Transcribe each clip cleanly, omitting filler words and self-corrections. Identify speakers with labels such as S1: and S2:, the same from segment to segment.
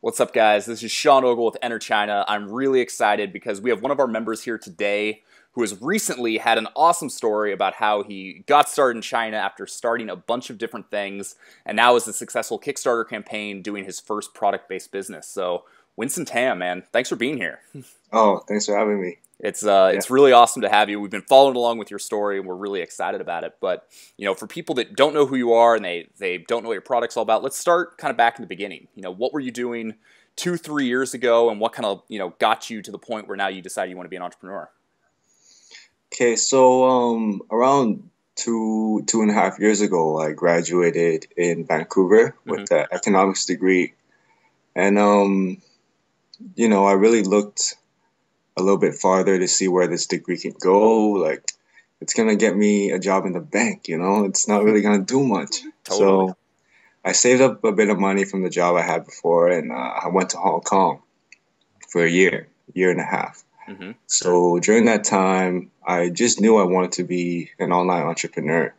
S1: What's up, guys? This is Sean Ogle with Enter China. I'm really excited because we have one of our members here today who has recently had an awesome story about how he got started in China after starting a bunch of different things and now is a successful Kickstarter campaign doing his first product-based business. So, Winston Tam, man, thanks for being here.
S2: Oh, thanks for having me.
S1: It's
S2: Yeah.
S1: it's really awesome to have you. We've been following along with your story, and we're really excited about it. But for people that don't know who you are and they don't know what your product's all about, let's start kind of back in the beginning. What were you doing 2, 3 years ago, and what kind of got you to the point where now you decide you want to be an entrepreneur?
S2: Okay, so around two and a half years ago, I graduated in Vancouver
S1: Hmm.
S2: with an economics degree, and I really looked a little bit farther to see where this degree can go. Like, it's gonna get me a job in the bank. It's not really gonna do much.
S1: Totally.
S2: So I saved up a bit of money from the job I had before, and I went to Hong Kong for a year and a half.
S1: Hmm.
S2: So during that time, I just knew I wanted to be an online entrepreneur.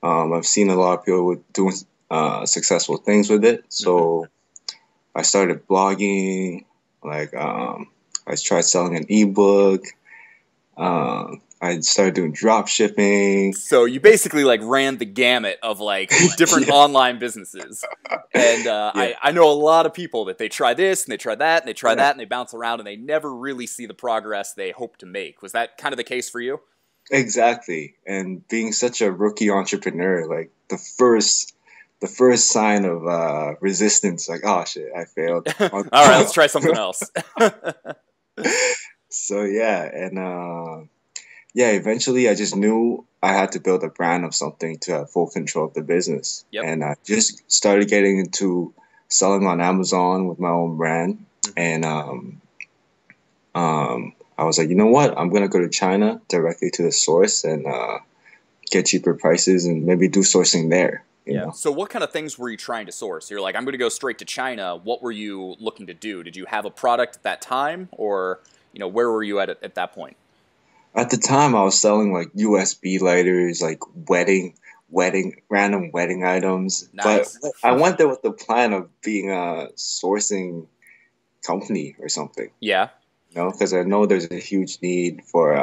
S2: I've seen a lot of people doing successful things with it.
S1: Hmm.
S2: So I started blogging, like I tried selling an ebook. I started doing drop shipping.
S1: So you basically ran the gamut of different
S2: Yeah,
S1: online businesses. And
S2: yeah,
S1: I know a lot of people that they try this and they try that and they try
S2: yeah,
S1: that and they bounce around and they never really see the progress they hope to make. Was that kind of the case for you?
S2: exactly. And being such a rookie entrepreneur, like the first sign of resistance, like, oh shit, I failed.
S1: All right, let's try something else.
S2: So yeah, and yeah, eventually I just knew I had to build a brand of something to have full control of the business.
S1: Yep.
S2: And I just started getting into selling on Amazon with my own brand.
S1: Hmm.
S2: And I was like, you know what? I'm gonna go to China directly to the source and get cheaper prices and maybe do sourcing there. You
S1: Yeah.
S2: know.
S1: So what kind of things were you trying to source? You're like, I'm going to go straight to China. What were you looking to do? Did you have a product at that time, or where were you at that point?
S2: At the time, I was selling like USB lighters, like random wedding items. But
S1: Nice.
S2: I went there with the plan of being a sourcing company or something,
S1: Yeah.
S2: because I know there's a huge need for,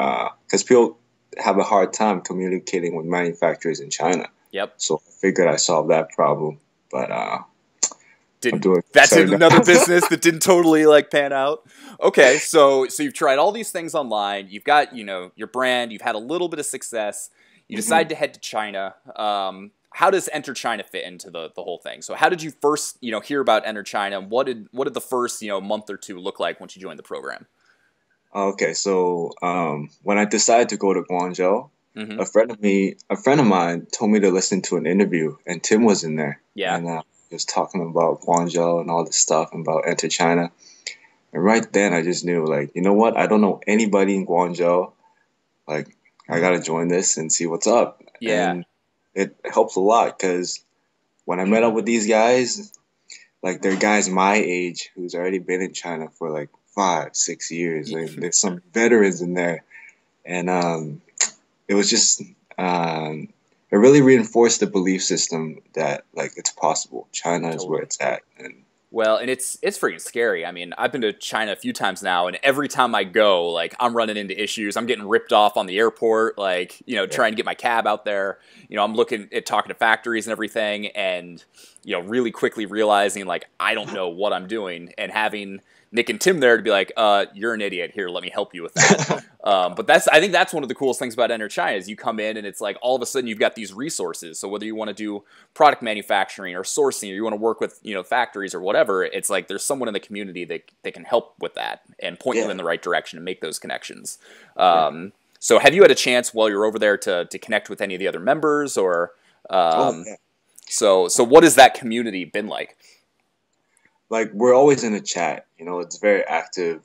S2: because people have a hard time communicating with manufacturers in China.
S1: Yep.
S2: So I figured I solved that problem. But I'm
S1: Didn't
S2: doing
S1: That's
S2: starting
S1: another
S2: to,
S1: business that didn't totally pan out. Okay, so you've tried all these things online. You've got your brand. You've had a little bit of success. You
S2: Mhm.
S1: decide to head to China. How does Enter China fit into the whole thing? So how did you first hear about Enter China? What did the first month or two look like once you joined the program?
S2: Okay, so when I decided to go to Guangzhou,
S1: Hmm.
S2: a friend of mine told me to listen to an interview, and Tim was in there,
S1: Yeah.
S2: and he was talking about Guangzhou and all this stuff about Enter China. And right then, I just knew, like, you know what? I don't know anybody in Guangzhou. Like, I gotta join this and see what's up.
S1: Yeah.
S2: And it helps a lot because when I met up with these guys, like, they're guys my age who's already been in China for like 5, 6 years. And there's some veterans in there, and it was just um, it really reinforced the belief system that like it's possible. China is where
S1: Totally.
S2: it's at, and
S1: Well, and it's freaking scary. I mean, I've been to China a few times now, and every time I go, I'm running into issues. I'm getting ripped off on the airport,
S2: yeah,
S1: trying to get my cab out there. I'm looking at talking to factories and everything, and really quickly realizing I don't know what I'm doing, and having Nick and Tim there to be like, you're an idiot. Here, let me help you with that. But I think that's one of the coolest things about Enter China is you come in and it's like all of a sudden you've got these resources. So whether you want to do product manufacturing or sourcing, or you want to work with factories or whatever, it's like there's someone in the community that can help with that and point you
S2: yeah,
S1: in the right direction and make those connections.
S2: yeah.
S1: So have you had a chance while you're over there to connect with any of the other members, or
S2: Oh
S1: um,
S2: yeah.
S1: so what has that community been like?
S2: Like we're always in a chat. It's very active.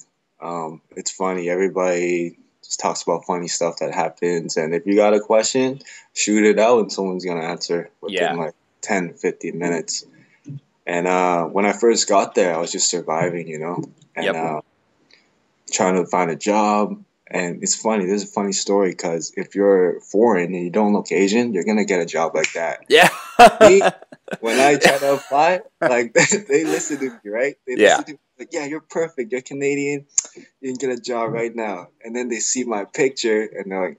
S2: It's funny. Everybody just talks about funny stuff that happens, and if you got a question, shoot it out, and someone's gonna answer within
S1: Yeah.
S2: like 10, 15 minutes. And when I first got there, I was just surviving, and
S1: Yep.
S2: trying to find a job. And it's funny. There's a funny story because if you're foreign and you don't look Asian, you're gonna get a job like that.
S1: Yeah.
S2: Me, when I try to apply, like they listen to me, right? They
S1: Yeah.
S2: listen to me like, yeah, you're perfect. You're Canadian. You can get a job right now. And then they see my picture and they're like,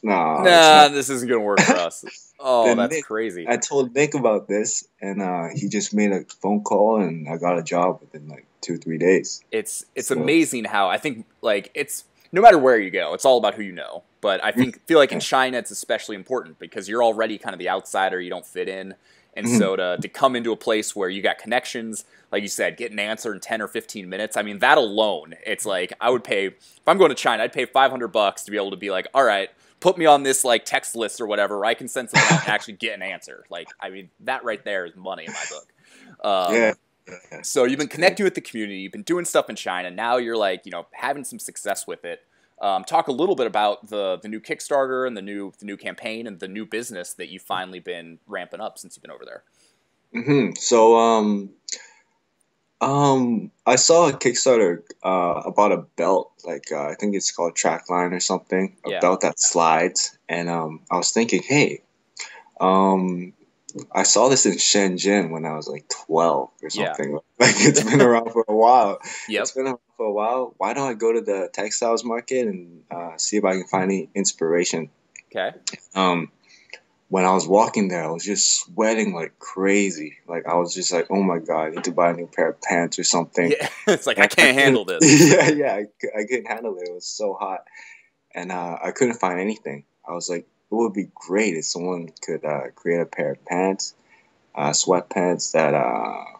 S2: no, it's
S1: Nah,
S2: not.
S1: this isn't gonna work for us. Oh,
S2: Then
S1: that's
S2: Nick,
S1: crazy.
S2: I told Nick about this, and he just made a phone call, and I got a job within like 2 3 days.
S1: It's
S2: So
S1: amazing how I think like it's no matter where you go, it's all about who you know. But I feel like in
S2: yeah.
S1: China it's especially important because you're already kind of the outsider, you don't fit in. And
S2: Mhm.
S1: so to come into a place where you got connections, like you said, get an answer in 10 or 15 minutes. I mean, that alone, it's like I would pay if I'm going to China, I'd pay $500 to be able to be like, all right, put me on this like text list or whatever, where I can send something out and actually get an answer. Like, I mean, that right there is money in my book.
S2: Yeah, yeah,
S1: So you've been
S2: yeah.
S1: connecting with the community, you've been doing stuff in China. Now you're like, having some success with it. Talk a little bit about the new Kickstarter and the new campaign and the new business that you've finally been ramping up since you've been over there.
S2: So I saw a Kickstarter about a belt, like I think it's called Trackline or something, a
S1: Yeah.
S2: belt that slides, and I was thinking, hey, um, I saw this in Shenzhen when I was like 12 or
S1: Yeah.
S2: something. Like it's been around for a while. It's
S1: Yep.
S2: been around for a while. Why don't I go to the textiles market and see if I can find any inspiration?
S1: Okay.
S2: Um, when I was walking there, I was just sweating like crazy. Like I was just like, oh my God, I need to buy a new pair of pants or something.
S1: Yeah. It's like I
S2: And I
S1: can't
S2: couldn't,
S1: handle this.
S2: yeah, I couldn't handle it. It was so hot. And I couldn't find anything. I was like, it would be great if someone could create a pair of pants, sweatpants that are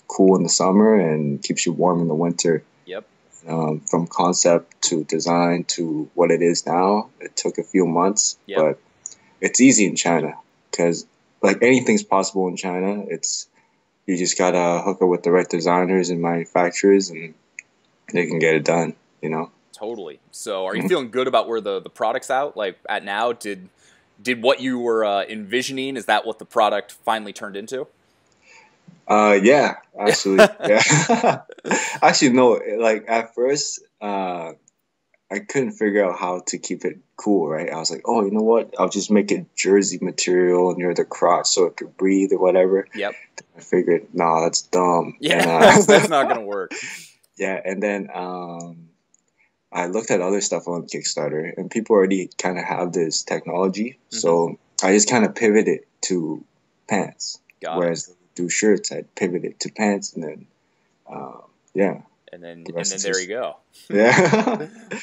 S2: cool in the summer and keeps you warm in the winter.
S1: Yep.
S2: From concept to design to what it is now, it took a few months,
S1: Yep.
S2: but it's easy in China because like anything's possible in China. It's you just gotta hook up with the right designers and manufacturers, and they can get it done. You know.
S1: Totally. So are you feeling good about where the product's out? Like at now, did what you were envisioning? Is that what the product finally turned into?
S2: Yeah, actually, yeah. Actually, no. Like at first, I couldn't figure out how to keep it cool, right? I was like, oh, you know what? I'll just make it jersey material near the crotch so it could breathe or whatever.
S1: Yep.
S2: I figured, nah, that's dumb.
S1: Yeah.
S2: And
S1: That's not gonna work.
S2: yeah, and then I looked at other stuff on Kickstarter, and people already kind of have this technology,
S1: Hmm.
S2: so I just kind of pivoted to pants.
S1: Got it.
S2: Whereas they do shirts, I pivoted to pants, and then yeah,
S1: And then
S2: the
S1: and
S2: rest
S1: then
S2: is
S1: there you
S2: just
S1: go.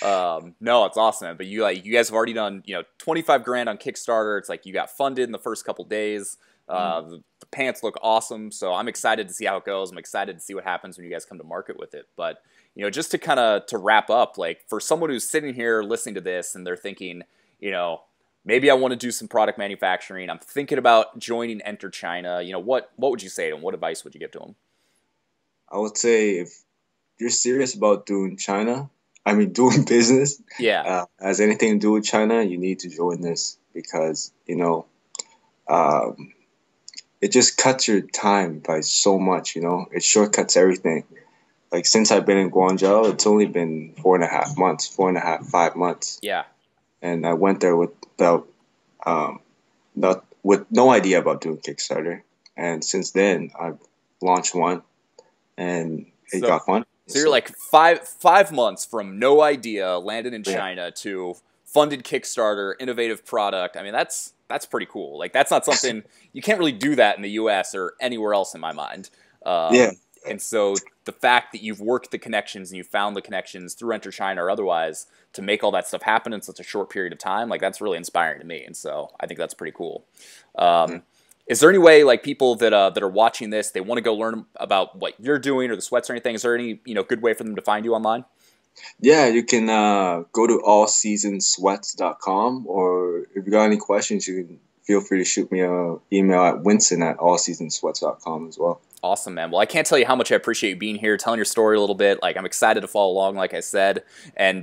S2: yeah.
S1: No, it's awesome, man. But you guys have already done 25 grand on Kickstarter. It's like you got funded in the first couple days. The pants look awesome, so I'm excited to see how it goes. I'm excited to see what happens when you guys come to market with it. But just to kind of to wrap up, like for someone who's sitting here listening to this and they're thinking, maybe I want to do some product manufacturing. I'm thinking about joining Enter China. What would you say to them? What advice would you give to them?
S2: I would say if you're serious about doing China, I mean doing business,
S1: Yeah,
S2: has anything to do with China, you need to join this because um, it just cuts your time by so much. It shortcuts everything. Like since I've been in Guangzhou, it's only been 4.5 months, 5 months,
S1: yeah.
S2: and I went there um, with no idea about doing Kickstarter, and since then I've launched one, and it
S1: So
S2: got fun.
S1: So you're
S2: So
S1: like 5 months from no idea, landed in
S2: yeah,
S1: China to funded Kickstarter, innovative product. I mean, that's pretty cool. Like that's not something you can't really do that in the U.S. or anywhere else in my mind.
S2: yeah,
S1: And so the fact that you've worked the connections and you found the connections through Enter China or otherwise to make all that stuff happen in such a short period of time, like that's really inspiring to me. And so I think that's pretty cool.
S2: yeah.
S1: Um, is there any way, like people that are watching this, they want to go learn about what you're doing or the sweats or anything? Is there any good way for them to find you online?
S2: Yeah, you can go to allseasonsweats.com, or if you got any questions, you can feel free to shoot me an email at winston@allseasonsweats.com as well.
S1: Awesome, man. Well, I can't tell you how much I appreciate you being here, telling your story a little bit. Like I'm excited to follow along, like I said, and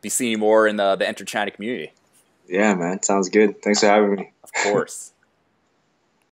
S1: be seeing you more in the Enter China community.
S2: Yeah, man, sounds good. Thanks for having me.
S1: Of course.